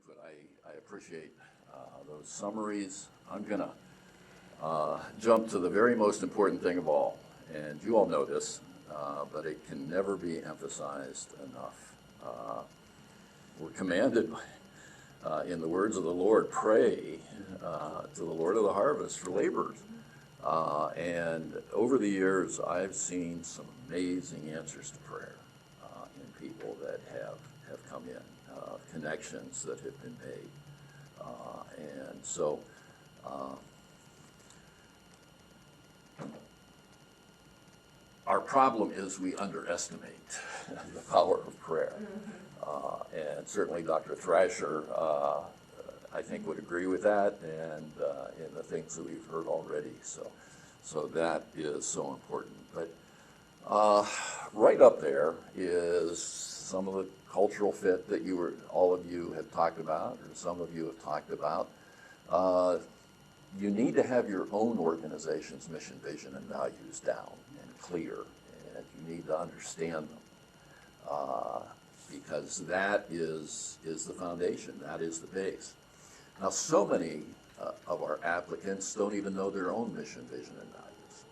input. I appreciate those summaries. I'm going to jump to the very most important thing of all, and you all know this, but it can never be emphasized enough. We're commanded in the words of the Lord, pray to the Lord of the harvest for laborers. And over the years, I've seen some amazing answers to prayer in people that have come in, connections that have been made. And so our problem is we underestimate the power of prayer. And certainly Dr. Thrasher, I think, would agree with that, and in the things that we've heard already. So that is so important. But right up there is some of the cultural fit that all of you have talked about, or some of you have talked about. You need to have your own organization's mission, vision, and values down and clear, and you need to understand them, because that is the foundation, that is the base. Now, so many of our applicants don't even know their own mission, vision, and values.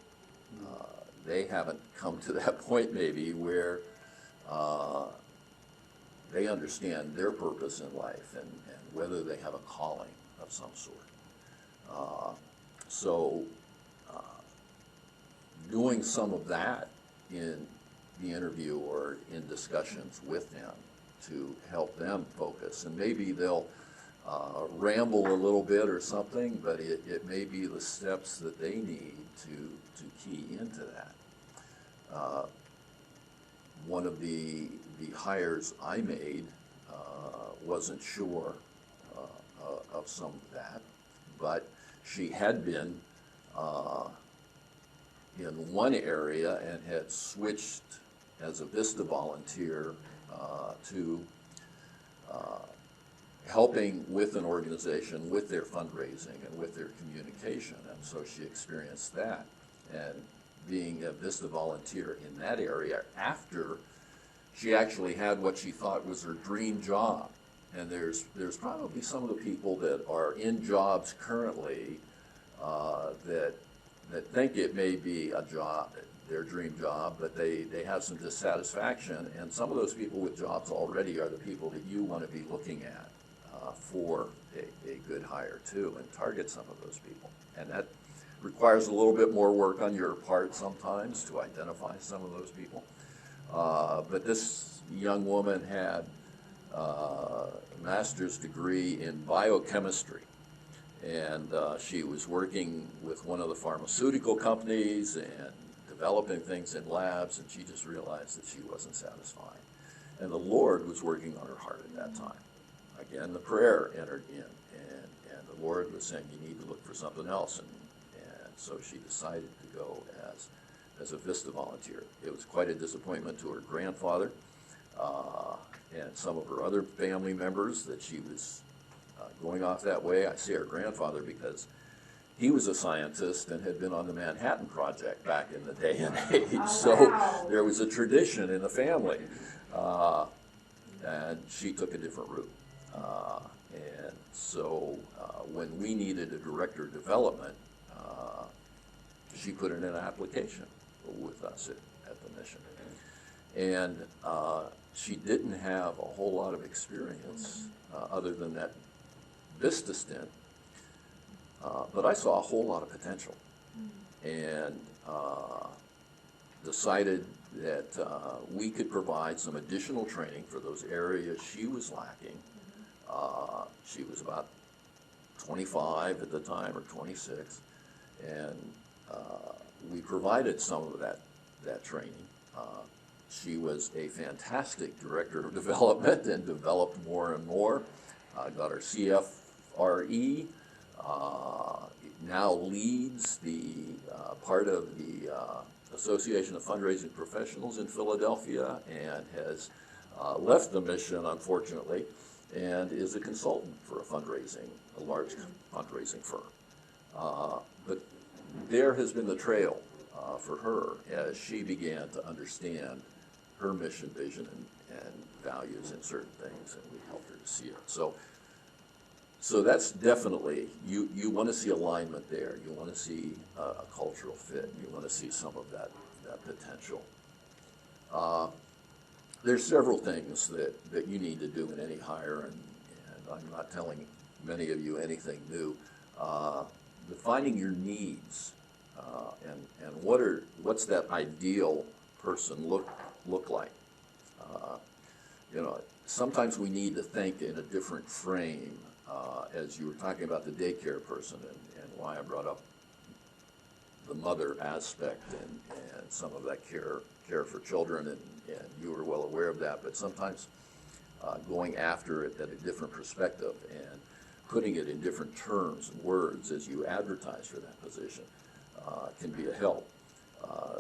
They haven't come to that point maybe where they understand their purpose in life and whether they have a calling of some sort. So doing some of that in the interview or in discussions with them to help them focus, and maybe they'll ramble a little bit or something, but it may be the steps that they need to key into that. One of the hires I made wasn't sure of some of that, but she had been in one area and had switched as a VISTA volunteer to helping with an organization with their fundraising and with their communication, and so she experienced that. And being a VISTA volunteer in that area after she actually had what she thought was her dream job. And there's probably some of the people that are in jobs currently that think it may be a job, their dream job, but they have some dissatisfaction. And some of those people with jobs already are the people that you want to be looking at for a good hire too, and target some of those people. And that requires a little bit more work on your part sometimes to identify some of those people. But this young woman had a master's degree in biochemistry, and she was working with one of the pharmaceutical companies and developing things in labs, and she just realized that she wasn't satisfied. And the Lord was working on her heart at that time. Again, the prayer entered in, and the Lord was saying, you need to look for something else. And so she decided to go as a VISTA volunteer. It was quite a disappointment to her grandfather and some of her other family members that she was going off that way. I say her grandfather because he was a scientist and had been on the Manhattan Project back in the day and age. Oh, so wow. There was a tradition in the family. And she took a different route. And so when we needed a director of development, she put in an application with us at the mission. And she didn't have a whole lot of experience other than that VISTA stint, but I saw a whole lot of potential, and decided that we could provide some additional training for those areas she was lacking. She was about 25 at the time, or 26, and we provided some of that training. She was a fantastic director of development and developed more and more. Got her CFRE, now leads the part of the Association of Fundraising Professionals in Philadelphia, and has left the mission, unfortunately, and is a consultant for a large fundraising firm. But there has been the trail for her as she began to understand her mission, vision, and values in certain things, and we helped her to see it. So So that's definitely, you want to see alignment there. You want to see a cultural fit. You want to see some of that potential. There's several things that you need to do in any hire, and I'm not telling many of you anything new. Defining your needs and what's that ideal person look like. You know, sometimes we need to think in a different frame, as you were talking about the daycare person and why I brought up the mother aspect and some of that care for children, and you were well aware of that, but sometimes going after it at a different perspective and putting it in different terms and words as you advertise for that position can be a help.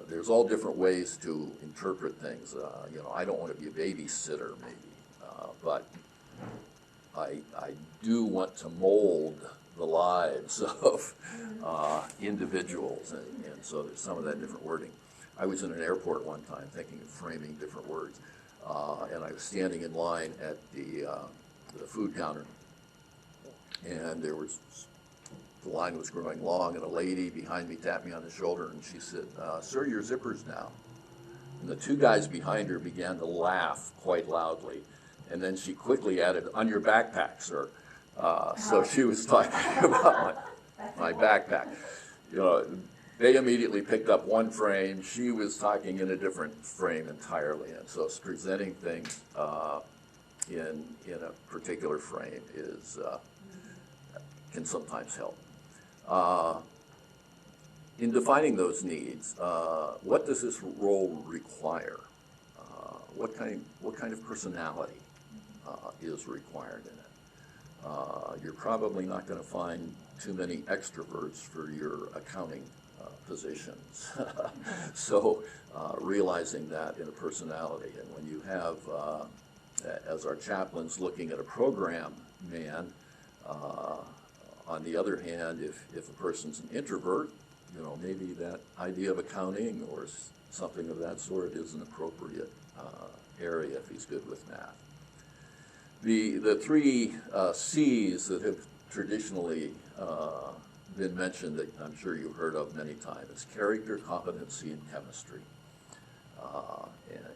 There's all different ways to interpret things. You know, I don't want to be a babysitter, maybe, but I do want to mold the lives of individuals, and so there's some of that different wording. I was in an airport one time thinking of framing different words, and I was standing in line at the food counter, and the line was growing long, and a lady behind me tapped me on the shoulder, and she said, "Sir, your zipper's down." And the two guys behind her began to laugh quite loudly, and then she quickly added, "On your backpack, sir." So she was talking about my backpack. You know, they immediately picked up one frame. She was talking in a different frame entirely, and so presenting things in a particular frame can sometimes help. In defining those needs, what does this role require? What kind of personality is required in it? You're probably not going to find too many extroverts for your accounting positions. So realizing that in a personality, and when you have, as our chaplain's looking at a program man, on the other hand, if a person's an introvert, you know, maybe that idea of accounting or something of that sort is an appropriate area if he's good with math. The three C's that have traditionally been mentioned that I'm sure you've heard of many times is character, competency, and chemistry.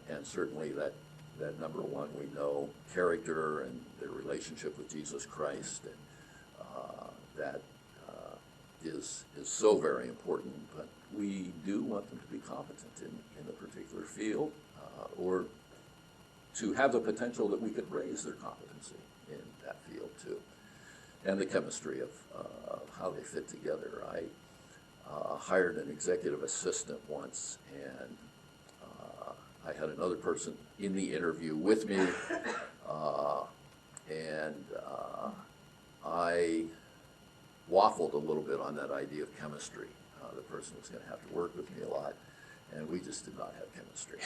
And certainly that number one, we know character and their relationship with Jesus Christ, and that is so very important, but we do want them to be competent in a particular field, or to have the potential that we could raise their competency in that field too. And the chemistry of how they fit together. I hired an executive assistant once, and I had another person in the interview with me, and I waffled a little bit on that idea of chemistry. The person was going to have to work with me a lot, and we just did not have chemistry.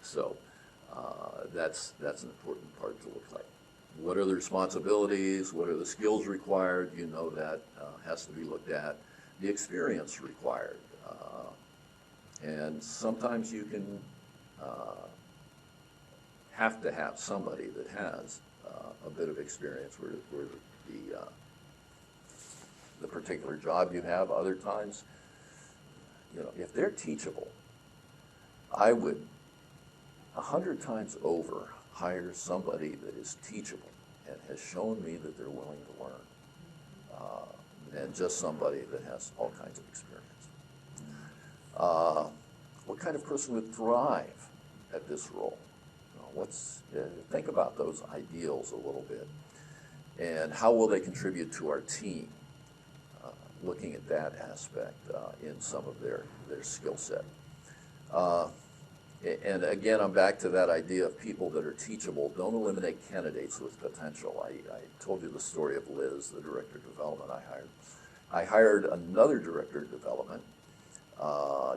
So that's an important part to look like. What are the responsibilities? What are the skills required? You know that has to be looked at. The experience required. And sometimes you can have to have somebody that has a bit of experience where the particular job you have. Other times, you know, if they're teachable, I would 100 times over hire somebody that is teachable and has shown me that they're willing to learn, and just somebody that has all kinds of experience. What kind of person would thrive at this role? You know, think about those ideals a little bit, and how will they contribute to our team? Looking at that aspect in some of their skill set. And again, I'm back to that idea of people that are teachable. Don't eliminate candidates with potential. I told you the story of Liz, the director of development I hired. I hired another director of development,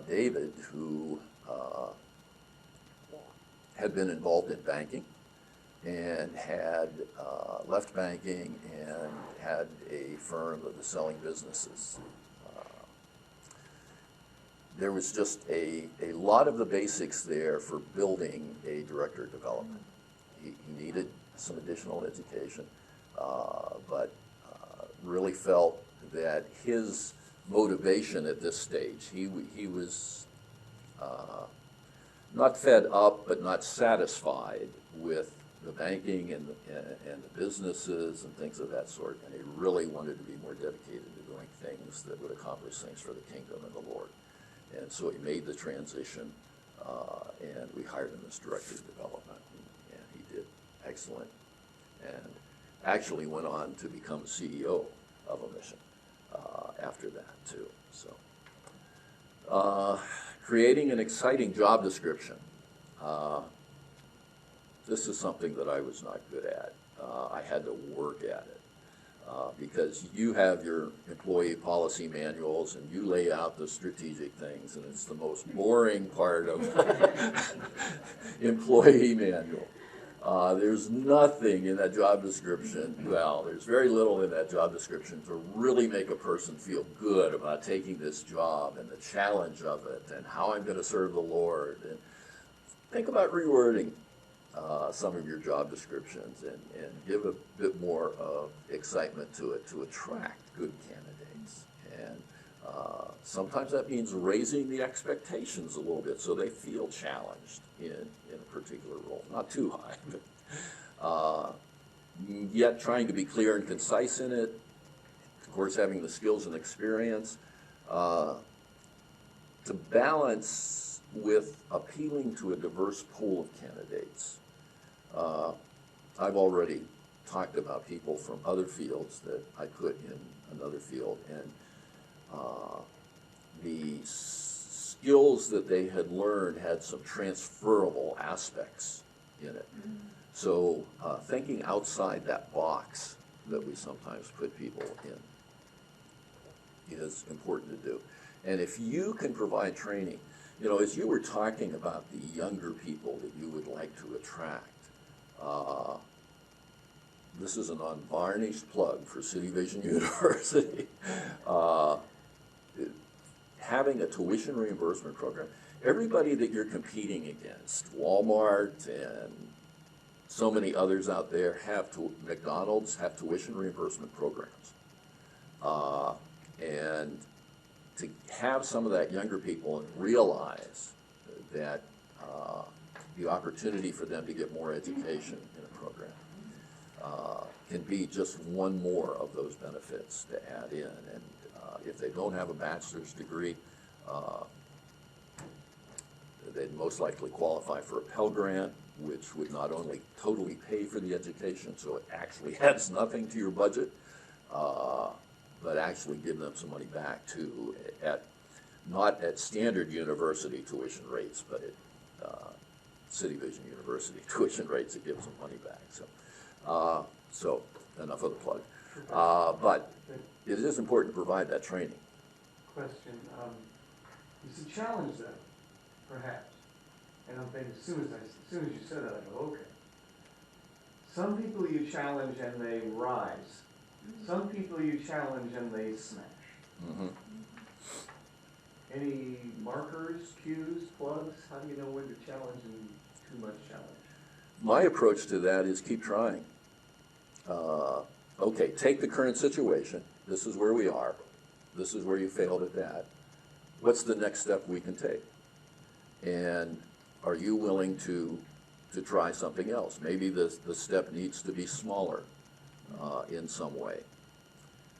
David, who had been involved in banking and had left banking and had a firm that was selling businesses. There was just a lot of the basics there for building a director of development. He needed some additional education. but really felt that his motivation at this stage, he was not fed up but not satisfied with the banking and the businesses and things of that sort, and he really wanted to be more dedicated to doing things that would accomplish things for the kingdom and the Lord. And so he made the transition, and we hired him as director of development, and he did excellent, and actually went on to become CEO of a mission after that too. So creating an exciting job description. This is something that I was not good at. I had to work at it because you have your employee policy manuals and you lay out the strategic things, and it's the most boring part of employee manual. There's nothing in that job description, well, there's very little in that job description to really make a person feel good about taking this job and the challenge of it and how I'm going to serve the Lord. And think about rewording some of your job descriptions and give a bit more of excitement to it to attract good candidates. And sometimes that means raising the expectations a little bit so they feel challenged in a particular role. Not too high, but yet trying to be clear and concise in it. Of course, having the skills and experience to balance with appealing to a diverse pool of candidates. I've already talked about people from other fields that I put in another field, and the skills that they had learned had some transferable aspects in it. So thinking outside that box that we sometimes put people in is important to do. And if you can provide training, you know, as you were talking about the younger people that you would like to attract, this is an unvarnished plug for City Vision University. Having a tuition reimbursement program, everybody that you're competing against, Walmart and so many others out there McDonald's have tuition reimbursement programs. And to have some of that younger people and realize that the opportunity for them to get more education in a program can be just one more of those benefits to add in. And if they don't have a bachelor's degree, they'd most likely qualify for a Pell Grant, which would not only totally pay for the education, so it actually adds nothing to your budget, but actually give them some money back too, not at standard university tuition rates, but at City Vision University tuition rates, it gives them money back. So enough of the plug. But it is important to provide that training. Question, you should challenge them, perhaps. And I'm thinking, as soon as you said that, I go, okay. Some people you challenge and they rise. Some people you challenge and they smash. Mm-hmm. Any markers, cues, plugs? How do you know when to challenge and too much challenge? My approach to that is keep trying. Okay, take the current situation. This is where we are. This is where you failed at that. What's the next step we can take? And are you willing to try something else? Maybe the step needs to be smaller in some way.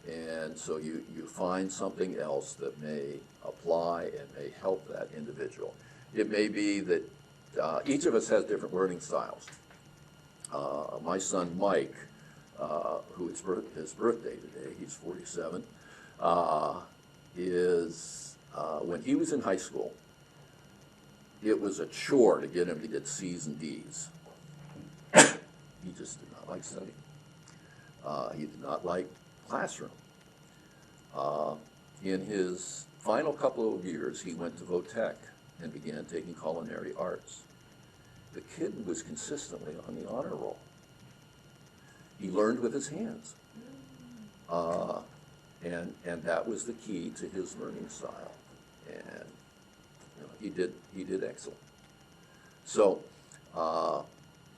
And so you find something else that may apply and may help that individual. It may be that each of us has different learning styles. My son Mike, who it's his birthday today, he's 47, when he was in high school, it was a chore to get him to get C's and D's. He just did not like studying. He did not like classroom. In his final couple of years, he went to Votech and began taking culinary arts. The kid was consistently on the honor roll. He learned with his hands. And that was the key to his learning style. And you know, he did excellent. So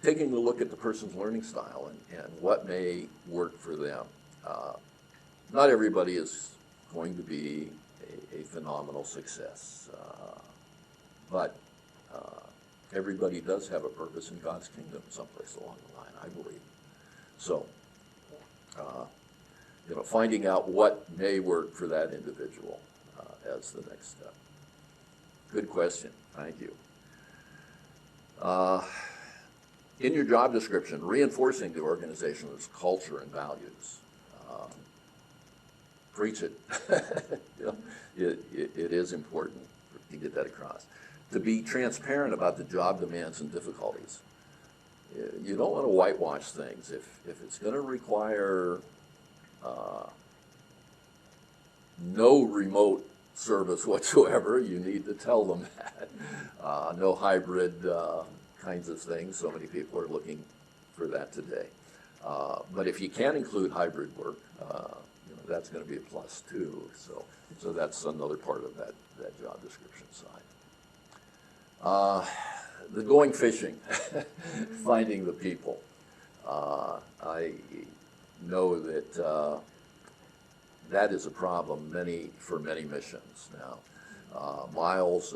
taking a look at the person's learning style and what may work for them. Not everybody is going to be a phenomenal success, but everybody does have a purpose in God's kingdom someplace along the line, I believe. So, finding out what may work for that individual as the next step. Good question. Thank you. In your job description, reinforcing the organization's culture and values. Preach it. It is important to get that across. To be transparent about the job demands and difficulties. You don't want to whitewash things. If it's going to require no remote service whatsoever, you need to tell them that. No hybrid kinds of things. So many people are looking for that today. But if you can include hybrid work, that's going to be a plus too. So that's another part of that job description side. The going fishing, finding the people. I know that that is a problem for many missions now. Miles,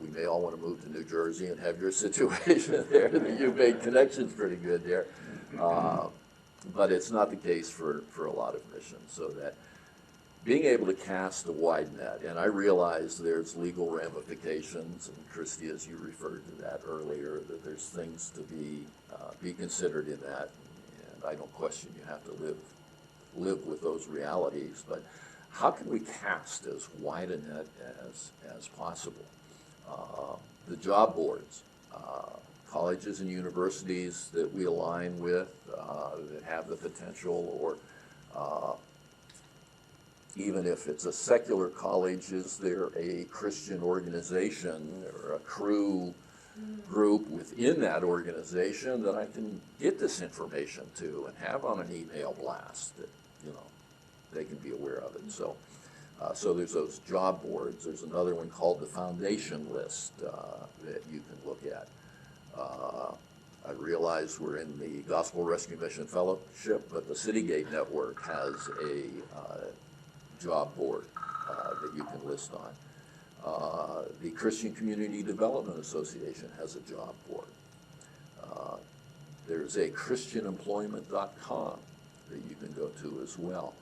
we may all want to move to New Jersey and have your situation there. You've made connections pretty good there. But it's not the case for a lot of missions. So that being able to cast a wide net, and I realize there's legal ramifications, and Christy, as you referred to that earlier, that there's things to be considered in that, and I don't question you have to live with those realities, but how can we cast as wide a net as possible? The job boards, colleges and universities that we align with that have the potential, or even if it's a secular college, is there a Christian organization or a crew group within that organization that I can get this information to and have on an email blast that they can be aware of it. So there's those job boards. There's another one called the Foundation List that you can look at. I realize we're in the Gospel Rescue Mission Fellowship, but the Citygate Network has a job board that you can list on. The Christian Community Development Association has a job board. There's a ChristianEmployment.com that you can go to as well.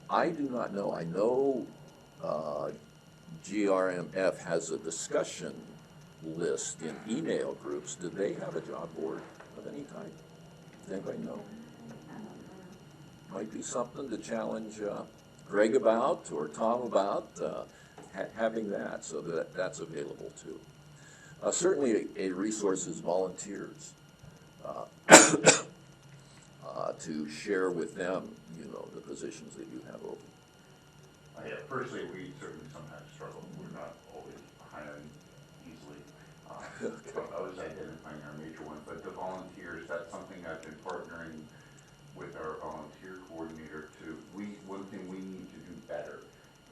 I do not know. I know GRMF has a discussion list in email groups. Do they have a job board of any type? Does anybody know? Might be something to challenge Greg about or Tom about, having that, so that's available too. Certainly a resource is volunteers, to share with them, the positions that you have open. Yeah, personally, we certainly sometimes struggle. We're not always hiring easily. I was identifying our major ones, but the volunteers, that's something I've been partnering with our volunteer coordinator to. One thing we need to do better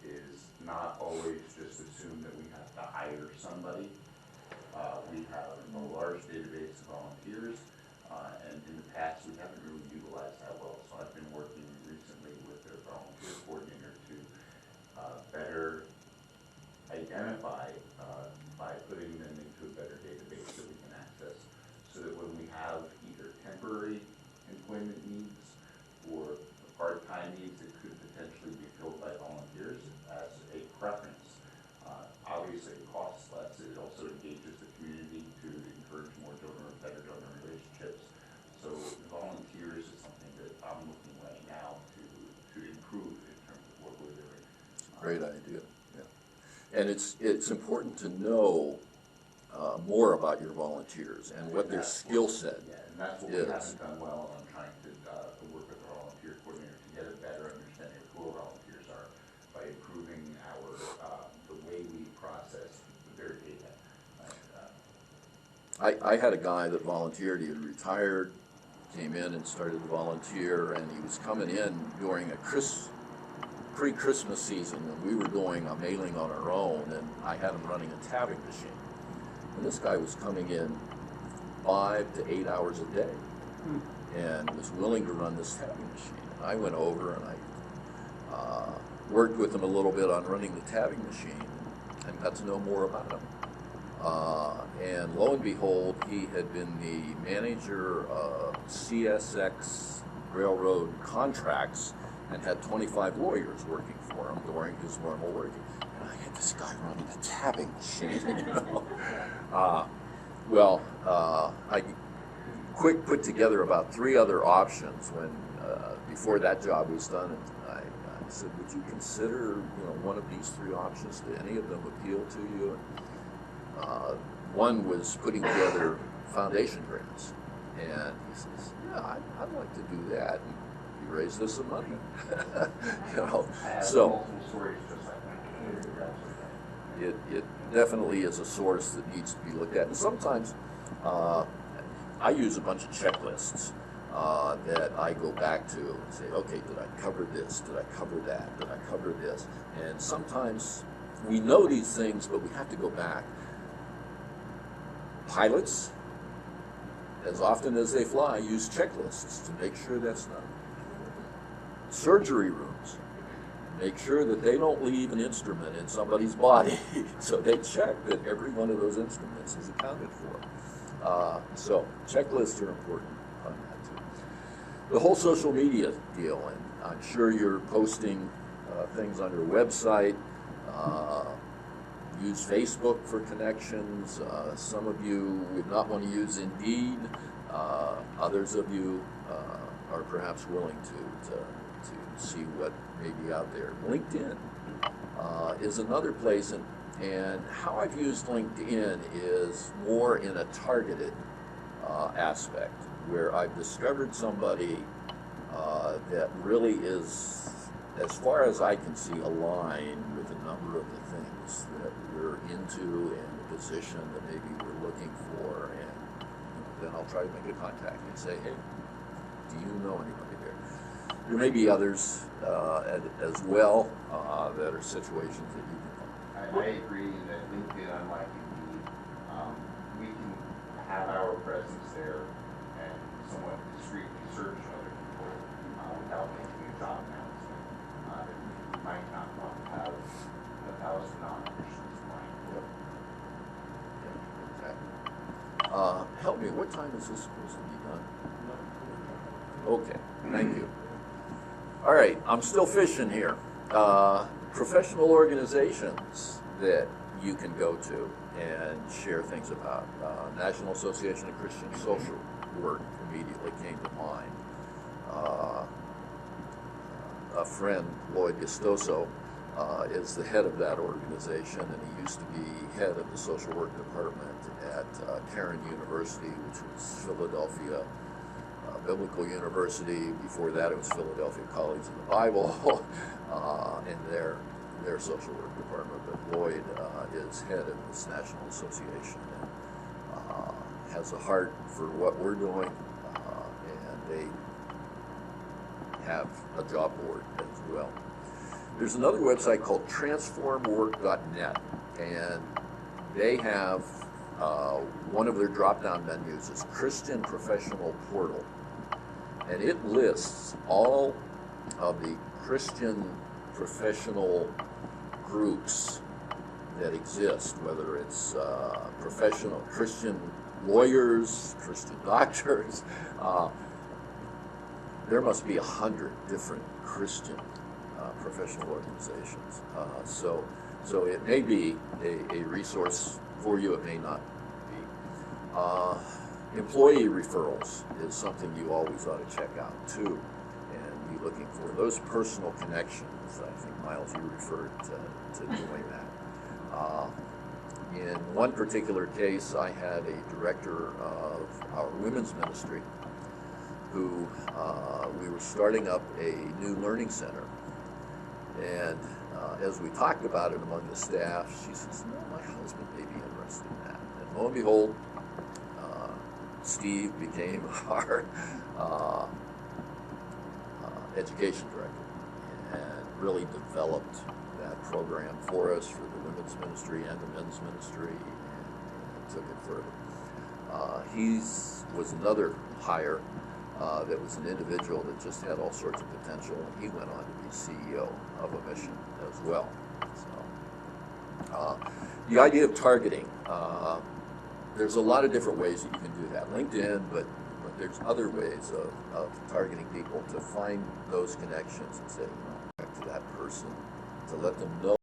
is not always just assume that we have to hire somebody. We have a large database of volunteers, and in the past we haven't really utilized that well. So I've been working recently with their volunteer coordinator to better identify by putting them into a better database that we can access, so that when we have either temporary employment needs or part-time needs that could potentially be filled by volunteers as a preference. Obviously it costs less. It also engages the community to encourage better donor relationships. So volunteers is something that I'm looking right now to improve in terms of what we're doing. Great idea. Yeah. And it's important to know more about your volunteers and what their skill set is. Yeah, and that's what we haven't done well. I'm trying to work with our volunteer coordinator to get a better understanding of who our volunteers are by improving the way we process their data. I had a guy that volunteered. He had retired, came in and started to volunteer, and he was coming in during a pre-Christmas season, and we were doing a mailing on our own, and I had him running a tabbing machine. And this guy was coming in 5 to 8 hours a day and was willing to run this tabbing machine. And I went over and I worked with him a little bit on running the tabbing machine and got to know more about him. And lo and behold, he had been the manager of CSX railroad contracts and had 25 lawyers working for him during his normal working. And I had this guy running a tabbing machine, you know. I quick put together about 3 other options when before that job was done, and I said, would you consider, you know, one of these 3 options? Did any of them appeal to you? And, one was putting together foundation grants, and he says, yeah, I'd like to do that. And he raised us some money, you know. So it definitely is a source that needs to be looked at. And sometimes I use a bunch of checklists that I go back to and say, okay, did I cover this? Did I cover that? Did I cover this? And sometimes we know these things, but we have to go back. Pilots, as often as they fly, use checklists to make sure that's done. Surgery rooms, make sure that they don't leave an instrument in somebody's body. So they check that every one of those instruments is accounted for. So checklists are important on that too. The whole social media deal, and I'm sure you're posting things on your website. Use Facebook for connections. Some of you would not want to use Indeed. Others of you are perhaps willing to see what may be out there. LinkedIn is another place, and how I've used LinkedIn is more in a targeted aspect, where I've discovered somebody that really is, as far as I can see, aligned with a number of the things that we're into and the position that maybe we're looking for, and then I'll try to make a contact and say, hey, do you know anybody there? There may be others as well that are situations that you can find. I agree that LinkedIn, unlike Indeed, we can have our presence there and somewhat discreetly search other people without making a job announcement. You might not want to have 1,000 non-Christians applying. Yep. Yeah, exactly. Help me, what time is this supposed to be done? Okay, thank you. All right, I'm still fishing here. Professional organizations that you can go to and share things about. National Association of Christian Social Work immediately came to mind. A friend, Lloyd Gustoso, is the head of that organization, and he used to be head of the social work department at Cairn University, which was Philadelphia Biblical University. Before that, it was Philadelphia College of the Bible, and their social work department. But Lloyd is head of this national association and has a heart for what we're doing, and they have a job board as well. There's another website called transformwork.net, and they have one of their drop-down menus is Christian Professional Portal, and it lists all of the Christian professional groups that exist, whether it's professional Christian lawyers, Christian doctors. There must be 100 different Christian professional organizations. So it may be a resource for you, it may not be. Employee referrals is something you always ought to check out too, and be looking for those personal connections. I think, Miles, you referred to doing that. In one particular case, I had a director of our women's ministry who we were starting up a new learning center. And as we talked about it among the staff, she says, no, my husband may be interested in that. And lo and behold, Steve became our education director and really developed that program for us for the women's ministry and the men's ministry, and took it further. Was another hire that was an individual that just had all sorts of potential, and he went on to be CEO of a mission as well. So, the idea of targeting, there's a lot of different ways that you can do that. LinkedIn, but there's other ways of targeting people to find those connections and say, back to that person, to let them know